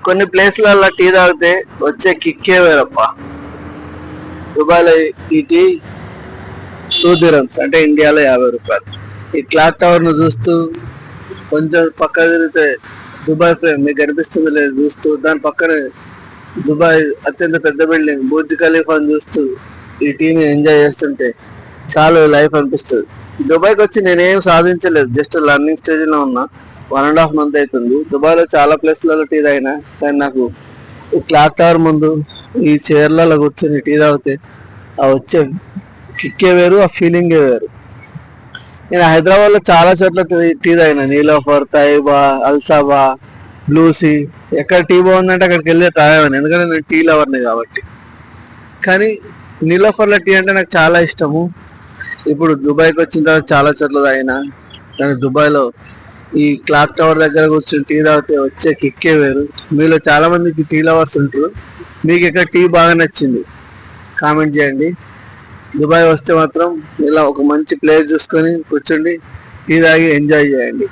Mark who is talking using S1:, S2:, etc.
S1: కొన్ని ప్లేస్లలో టీ తాగితే వచ్చే కిక్కే వేరప్ప. దుబాయ్లో ఈ టీ 2 dirhams, అంటే ఇండియాలో 50 రూపాయలు. ఈ క్లాక్ టవర్ ను చూస్తూ కొంచెం పక్క తిరిగితే దుబాయ్ ఫ్రేమ్ మీకు కనిపిస్తుంది లేదు చూస్తూ, దాని పక్కనే దుబాయ్ అత్యంత పెద్ద బిల్డింగ్ బుర్జ్ ఖలీఫాను చూస్తూ ఈ టీని ఎంజాయ్ చేస్తుంటే చాలా లైఫ్ అనిపిస్తుంది. దుబాయ్కి వచ్చి నేనేం సాధించలేదు, జస్ట్ లర్నింగ్ స్టేజ్ లో ఉన్నా. 1.5 month అవుతుంది. దుబాయ్లో చాలా ప్లేస్లలో టీ తాగినా, కానీ నాకు ఈ క్లాక్ టవర్ ముందు ఈ చైర్లలో కూర్చొని టీ తాగితే ఆ వచ్చే కిక్కే వేరు, ఆ ఫీలింగే వేరు. నేను హైదరాబాద్ లో చాలా చోట్ల టీ తాగినా, నీలోఫర్, తైబా, అల్సాబా, బ్లూసీ. ఎక్కడ టీ బాగుందంటే అక్కడికి వెళ్ళి తాగేవాడిని, ఎందుకంటే నేను టీ లవర్ని కాబట్టి. కానీ నీలోఫర్లో టీ అంటే నాకు చాలా ఇష్టము. ఇప్పుడు దుబాయ్కి వచ్చిన తర్వాత చాలా చోట్ల తాగినా, కానీ దుబాయ్లో ఈ క్లాక్ టవర్ దగ్గర కూర్చొని టీ తాగితే వచ్చే కిక్కే వేరు. మీలో చాలా మందికి టీ లవర్స్ ఉంటారు. మీకు ఇక్కడ టీ బాగా నచ్చింది కామెంట్ చేయండి. దుబాయ్ వస్తే మాత్రం ఇలా ఒక మంచి ప్లేస్ చూసుకొని కూర్చోండి, టీ తాగి ఎంజాయ్ చేయండి.